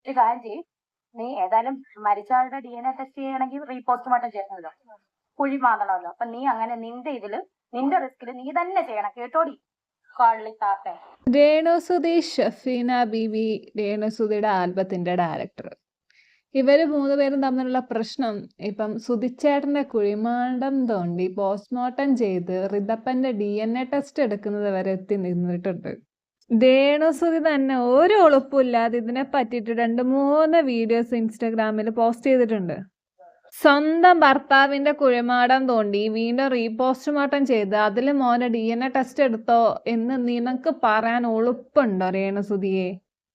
ഒരു കാര്യം ചെയ്യും, നീ ഏതായാലും മരിച്ച ആളുടെ DNA ടെസ്റ്റ് ചെയ്യണമെങ്കിൽ റീപോസ്റ്റ്മോർട്ടം ചെയ്യണമല്ലോ, കുഴി മാന്തണമല്ലോ. അപ്പൊ നീ അങ്ങനെ നിന്റെ ഇതില് നിന്റെ റിസ്കില് നീ തന്നെ ചെയ്യണം, കേട്ടോടി കള്ളിത്താത്തെ. രേണുസുതി ഷഫീന ബീവി, രേണുസുതിയുടെ ആൽബത്തിന്റെ ഡയറക്ടർ. ഇവര് മൂന്നുപേരും തമ്മിലുള്ള പ്രശ്നം ഇപ്പം സുധിച്ചേട്ടന്റെ കുഴിമാടം തോണ്ടി പോസ്റ്റ്മോർട്ടം ചെയ്ത് റിതപ്പന്റെ DNA ടെസ്റ്റ് എടുക്കുന്നത് വരെ എത്തി നിന്നിട്ടുണ്ട്. രേണുസുതി തന്നെ ഒരു ഉളുപ്പില്ലാതെ ഇതിനെ പറ്റിയിട്ട് 2-3 വീഡിയോസ് ഇൻസ്റ്റഗ്രാമിൽ പോസ്റ്റ് ചെയ്തിട്ടുണ്ട്. സ്വന്തം ഭർത്താവിന്റെ കുഴിമാടം തോണ്ടി വീണ്ടും റീപോസ്റ്റ്മോർട്ടം ചെയ്ത് അതിൽ മോനെ DNA ടെസ്റ്റ് എടുത്തോ എന്ന് നിനക്ക് പറയാൻ ഉളുപ്പുണ്ടോ രേണുസുതിയെ?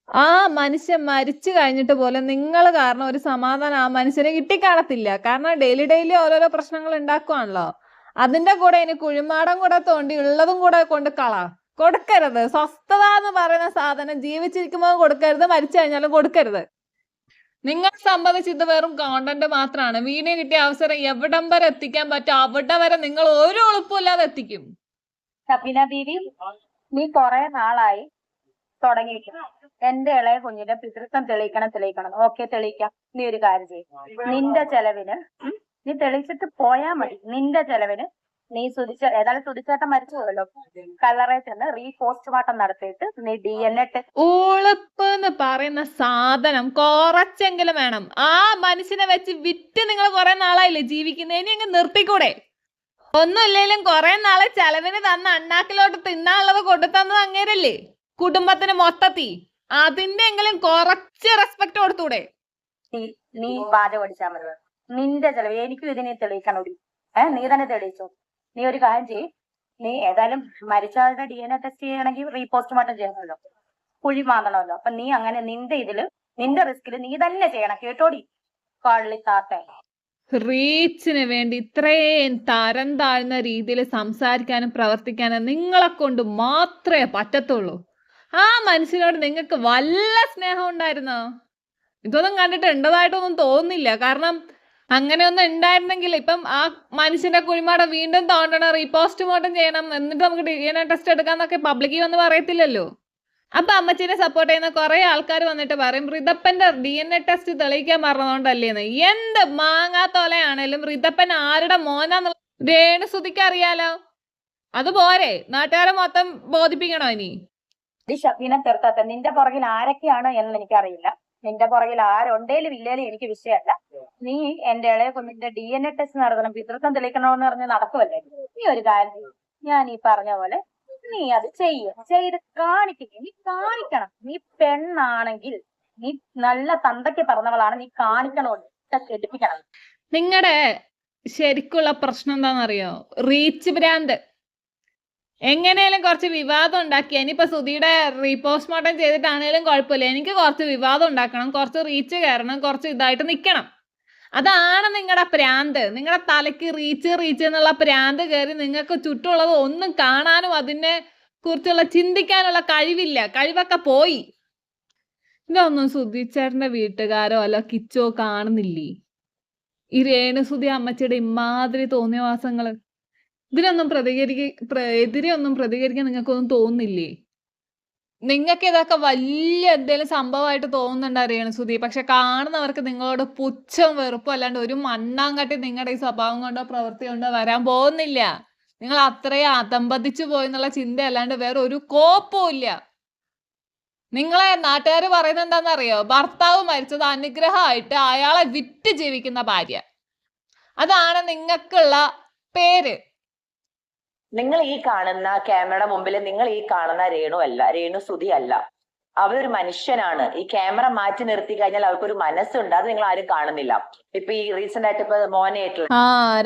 ആ മനുഷ്യൻ മരിച്ചു കഴിഞ്ഞിട്ട് പോലും നിങ്ങൾ കാരണം ഒരു സമാധാനം ആ മനുഷ്യന് കിട്ടിക്കാണത്തില്ല. കാരണം ഡെയിലി ഓരോരോ പ്രശ്നങ്ങൾ ഉണ്ടാക്കുവാണല്ലോ. അതിന്റെ കൂടെ ഇനി കുഴിമാടം കൂടെ തോണ്ടി ഉള്ളതും കൂടെ കൊണ്ട് കൊടുക്കരുത്. സ്വസ്ഥത എന്ന് പറയുന്ന സാധനം ജീവിച്ചിരിക്കുമ്പോൾ കൊടുക്കരുത്, മരിച്ചു കഴിഞ്ഞാലും കൊടുക്കരുത്. നിങ്ങൾ സംബന്ധിച്ച് ഇത് വെറും കോണ്ടന്റ് മാത്രമാണ്. വീഡിയോ കിട്ടിയ അവസരം എവിടം വരെ എത്തിക്കാൻ പറ്റും അവിടെ വരെ നിങ്ങൾ ഒരു ഉളുപ്പില്ലാതെ എത്തിക്കും. ഷഫീന ബീവി, നീ കുറെ നാളായി തുടങ്ങിയിരിക്കണം എന്റെ ഇളയ കുഞ്ഞിന്റെ പിതൃത്വം തെളിയിക്കണം. ഓക്കെ, തെളിയിക്കാം. നീ ഒരു കാര്യം ചെയ്യും, നിന്റെ ചെലവിന് നീ തെളിയിച്ചിട്ട് പോയാ മതി. നിന്റെ ചെലവിന് നീ ഏതായാലും സുധിച്ചേട്ടൻ മരിച്ചു പോയല്ലോ, കല്ലറ ചെന്ന് റീപോസ്റ്റ്മോർട്ടം നടത്തിയിട്ട് നീ DNA ടെസ്റ്റ്. ഉളുപ്പ് എന്ന് പറയുന്ന സാധനം കുറച്ചെങ്കിലും വേണം. ആ മനുഷ്യനെ വെച്ച് വിറ്റ് നിങ്ങൾ കുറെ നാളായില്ലേ ജീവിക്കുന്നതിന് അങ്ങ് നിർത്തിക്കൂടെ? ഒന്നുമില്ലെങ്കിലും കുറെ നാളെ ചെലവിന് തന്ന അണ്ണാക്കിലോട്ട് തിന്നാനുള്ളത് കൊടുത്തന്നത് അങ്ങേരല്ലേ, കുടുംബത്തിന് മൊത്തത്തി. അതിന്റെ എങ്കിലും കുറച്ച് റെസ്പെക്ട് കൊടുത്തൂടെ? നീ ബാധ പഠിച്ചാ മതി. നിന്റെ ചെലവ് എനിക്കും ഇതിനെ തെളിയിക്കണോടി. നീ തന്നെ തെളിയിച്ചോ. നീ ഒരു കാര്യം ചെയ്യും, നീ ഏതായാലും മരിച്ച ആളുടെ DNA ടെസ്റ്റ് ചെയ്യണമെങ്കിൽ റീപോസ്റ്റ്മോർട്ടം ചെയ്യണമല്ലോ, കുഴി മാന്തണമല്ലോ. അപ്പൊ നീ അങ്ങനെ നിന്റെ ഇതില് നിന്റെ റിസ്കില് നീ തന്നെ ചെയ്യണം, കേട്ടോടി കള്ളിത്താത്തെ. റീച്ചിന് വേണ്ടി ഇത്രയും തരം താഴ്ന്ന രീതിയിൽ സംസാരിക്കാനും പ്രവർത്തിക്കാനും നിങ്ങളെ കൊണ്ട് മാത്രമേ പറ്റത്തുള്ളൂ. ആ മനുഷ്യനോട് നിങ്ങൾക്ക് വല്ല സ്നേഹം ഉണ്ടായിരുന്നോ? ഇതൊന്നും കണ്ടിട്ട് ഉണ്ടതായിട്ടൊന്നും തോന്നുന്നില്ല. കാരണം അങ്ങനെയൊന്നും ഉണ്ടായിരുന്നെങ്കിൽ ഇപ്പം ആ മനുഷ്യന്റെ കുഴിമാടം വീണ്ടും തോണ്ടണം, റീപോസ്റ്റ്മോർട്ടം ചെയ്യണം, എന്നിട്ട് നമുക്ക് DNA ടെസ്റ്റ് എടുക്കാന്നൊക്കെ പബ്ലിക്കിൽ വന്ന് പറയത്തില്ലല്ലോ. അപ്പൊ അമ്മച്ചീനെ സപ്പോർട്ട് ചെയ്യുന്ന കുറെ ആൾക്കാർ വന്നിട്ട് പറയും റിതപ്പന്റെ DNA ടെസ്റ്റ് തെളിയിക്കാൻ പറഞ്ഞതുകൊണ്ടല്ലേന്ന്. എന്ത് മാങ്ങാത്തോലയാണേലും റിതപ്പൻ ആരുടെ മോനാന്നുള്ള രേണുസുതിക്ക് അറിയാലോ. അതുപോരെ നാട്ടുകാരെ മൊത്തം ബോധിപ്പിക്കണോ ഇനി? ഷഫീനെ തീർത്താത്ത നിന്റെ പുറകിൽ ആരൊക്കെയാണ് എന്ന് എനിക്കറിയില്ല. നിന്റെ പുറകിൽ ആരുണ്ടേലും ഇല്ലേലും എനിക്ക് വിഷയമല്ല. നീ എന്റെ ഇളയ കുഞ്ഞിന്റെ DNA ടെസ്റ്റ് നടത്തണം, പിതൃത്വം തെളിയിക്കണമെന്ന് പറഞ്ഞ് നടക്കുമല്ലേ. നീ ഒരു കാര്യം, ഞാൻ ഈ പറഞ്ഞ പോലെ നീ അത് ചെയ്ത് കാണിക്കുക. നീ കാണിക്കണം. നീ പെണ്ണാണെങ്കിൽ നീ നല്ല തന്തയ്ക്ക് പറഞ്ഞവളാണ്, നീ കാണിക്കണോ, എടുപ്പിക്കണം. നിങ്ങളുടെ ശരിക്കുള്ള പ്രശ്നം എന്താണെന്നറിയോ? റീച്ച് ഭ്രാന്ത്. എങ്ങനെയാലും കുറച്ച് വിവാദം ഉണ്ടാക്കി. ഇനിയിപ്പോ സുധിയുടെ റീപോസ്റ്റ്മോർട്ടം ചെയ്തിട്ടാണേലും കുഴപ്പമില്ല, എനിക്ക് കുറച്ച് വിവാദം ഉണ്ടാക്കണം, കുറച്ച് റീച്ച് കയറണം, കുറച്ച് ഇതായിട്ട് നിൽക്കണം. അതാണ് നിങ്ങളുടെ പ്രാന്ത്. നിങ്ങളുടെ തലയ്ക്ക് റീച്ച് എന്നുള്ള പ്രാന്ത് കയറി നിങ്ങൾക്ക് ചുറ്റുമുള്ളത് ഒന്നും കാണാനും അതിനെ കുറിച്ചുള്ള ചിന്തിക്കാനുള്ള കഴിവില്ല. കഴിവൊക്കെ പോയി. ഇതൊന്നും സുധിച്ചേട്ടന്റെ വീട്ടുകാരോ അല്ല കിച്ചോ കാണുന്നില്ലേ? ഈ രേണുസുതി അമ്മച്ചിയുടെ ഇമാതിരി തോന്നിയവാസങ്ങള്. ഇതിനൊന്നും എതിരെ ഒന്നും പ്രതികരിക്കാൻ നിങ്ങൾക്കൊന്നും തോന്നുന്നില്ലേ? നിങ്ങൾക്ക് ഇതൊക്കെ വലിയ എന്തെങ്കിലും സംഭവമായിട്ട് തോന്നുന്നുണ്ട് രേണുസുതി. പക്ഷെ കാണുന്നവർക്ക് നിങ്ങളോട് പുച്ഛവും വെറുപ്പും അല്ലാണ്ട് ഒരു മണ്ണാങ്കട്ടി നിങ്ങളുടെ ഈ സ്വഭാവം കൊണ്ടോ പ്രവൃത്തി കൊണ്ടോ വരാൻ പോകുന്നില്ല. നിങ്ങൾ അത്രയും അതമ്പതിച്ചു പോയെന്നുള്ള ചിന്ത അല്ലാണ്ട് വേറെ ഒരു കോപ്പവും ഇല്ല. നിങ്ങളെ നാട്ടുകാർ പറയുന്നത് എന്താണെന്നറിയോ? ഭർത്താവ് മരിച്ചത് അനുഗ്രഹമായിട്ട് അയാളെ വിറ്റ് ജീവിക്കുന്ന ഭാര്യ. അതാണ് നിങ്ങൾക്കുള്ള പേര്. നിങ്ങൾ ഈ കാണുന്ന ക്യാമറയുടെ മുമ്പിൽ നിങ്ങൾ ഈ കാണുന്ന രേണു അല്ല, രേണുസുതി അല്ല. അവരൊരു മനുഷ്യനാണ്. ഈ ക്യാമറ മാറ്റി നിർത്തി കഴിഞ്ഞാൽ അവർക്കൊരു മനസ്സുണ്ട്. അത് നിങ്ങൾ ആരും കാണുന്നില്ല. ഇപ്പൊ ഈ റീസെന്റ് ആയിട്ട് ഇപ്പൊ മോനായിട്ടുള്ള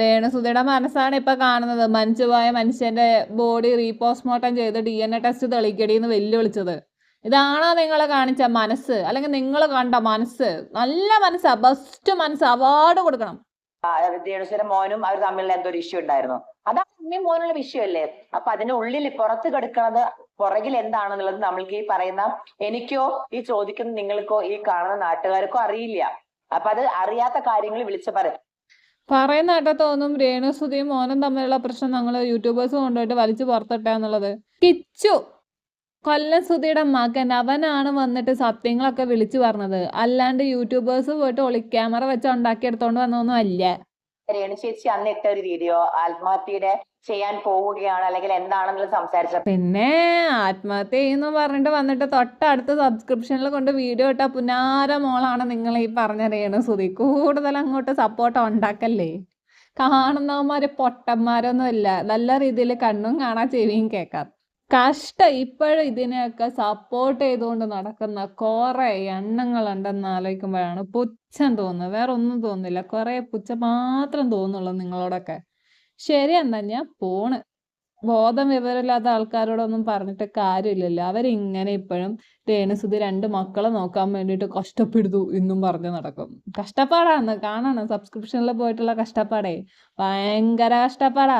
രേണുസുതിയുടെ മനസ്സാണ് ഇപ്പൊ കാണുന്നത്. മരിച്ചുപോയ മനുഷ്യന്റെ ബോഡി റീപോസ്റ്റ്മോർട്ടം ചെയ്ത് DNA ടെസ്റ്റ് തെളിയിക്കടിന്ന് വെല്ലുവിളിച്ചത്. ഇതാണോ നിങ്ങൾ കാണിച്ച മനസ്സ്? അല്ലെങ്കിൽ നിങ്ങൾ കണ്ട മനസ്സ്? നല്ല മനസ്സാ, ബെസ്റ്റ് മനസ്സ്, അവാർഡ് കൊടുക്കണം. രേണുസുതിയുടെ മോനും അവർ തമ്മിലുള്ള എന്തോ ഒരു ഇഷ്യൂ ഉണ്ടായിരുന്നു. അതാണ് അമ്മയും മോനുള്ള വിഷയമല്ലേ. അപ്പൊ അതിന്റെ ഉള്ളിൽ പുറത്ത് കിടക്കുന്നത് പുറകിൽ എന്താണെന്നുള്ളത് നമ്മൾക്ക് ഈ പറയുന്ന എനിക്കോ ഈ ചോദിക്കുന്ന നിങ്ങൾക്കോ ഈ കാണുന്ന നാട്ടുകാർക്കോ അറിയില്ല. അപ്പൊ അത് അറിയാത്ത കാര്യങ്ങൾ വിളിച്ചു പറയുന്ന കേട്ടാ തോന്നും രേണുസുതിയും മോനും തമ്മിലുള്ള പ്രശ്നം ഞങ്ങള് യൂട്യൂബേഴ്സ് കൊണ്ടുപോയിട്ട് വലിച്ചു പുറത്തിട്ടാന്നുള്ളത്. കിച്ചു കൊല്ലം സുധിയുടെ മകൻ അവനാണ് വന്നിട്ട് സത്യങ്ങളൊക്കെ വിളിച്ചു പറഞ്ഞത്, അല്ലാണ്ട് യൂട്യൂബേഴ്സ് പോയിട്ട് ഒളിക്യാമറ വെച്ച് ഉണ്ടാക്കിയെടുത്തോണ്ട് വന്നൊന്നും അല്ല. രേണു ചേച്ചി അന്ന് ഇട്ട ഒരു വീഡിയോ ആത്മഹത്യയുടെ ചെയ്യാൻ പോവുകയാണ് അല്ലെങ്കിൽ എന്താണെന്നുള്ള സംസാരിച്ച പിന്നെ ആത്മഹത്യ ചെയ്യുന്നു പറഞ്ഞിട്ട് വന്നിട്ട് തൊട്ടടുത്ത സബ്സ്ക്രിപ്ഷനിൽ കൊണ്ട് വീഡിയോ ഇട്ട പുന്നാര മോളാണ് നിങ്ങൾ ഈ പറഞ്ഞ രേണു സുധി. കൂടുതൽ അങ്ങോട്ട് സപ്പോർട്ട് ഉണ്ടാക്കല്ലേ. കാണുന്നവന്മാര് പൊട്ടന്മാരൊന്നും ഇല്ല, നല്ല രീതിയിൽ കണ്ണും കാണാൻ ചെവിയും കേൾക്കാം. കഷ്ടം. ഇപ്പോഴും ഇതിനെയൊക്കെ സപ്പോർട്ട് ചെയ്തുകൊണ്ട് നടക്കുന്ന കുറെ എണ്ണങ്ങളുണ്ടെന്ന് ആലോചിക്കുമ്പോഴാണ് പുച്ഛം തോന്നുന്നത്. വേറെ ഒന്നും തോന്നുന്നില്ല, കുറെ പുച്ഛം മാത്രം തോന്നുള്ളൂ നിങ്ങളോടൊക്കെ. ശരി, എന്നാ ഞാൻ പോണ്. ബോധം വിവരമില്ലാത്ത ആൾക്കാരോടൊന്നും പറഞ്ഞിട്ട് കാര്യമില്ലല്ലോ. അവരിങ്ങനെ ഇപ്പോഴും രേണുസുധി 2 മക്കളെ നോക്കാൻ വേണ്ടിയിട്ട് കഷ്ടപ്പെടുത്തു എന്നും പറഞ്ഞ് നടക്കും. കഷ്ടപ്പാടാന്ന് കാണണം. സബ്സ്ക്രിപ്ഷനിൽ പോയിട്ടുള്ള കഷ്ടപ്പാടേ ഭയങ്കര കഷ്ടപ്പാടാ.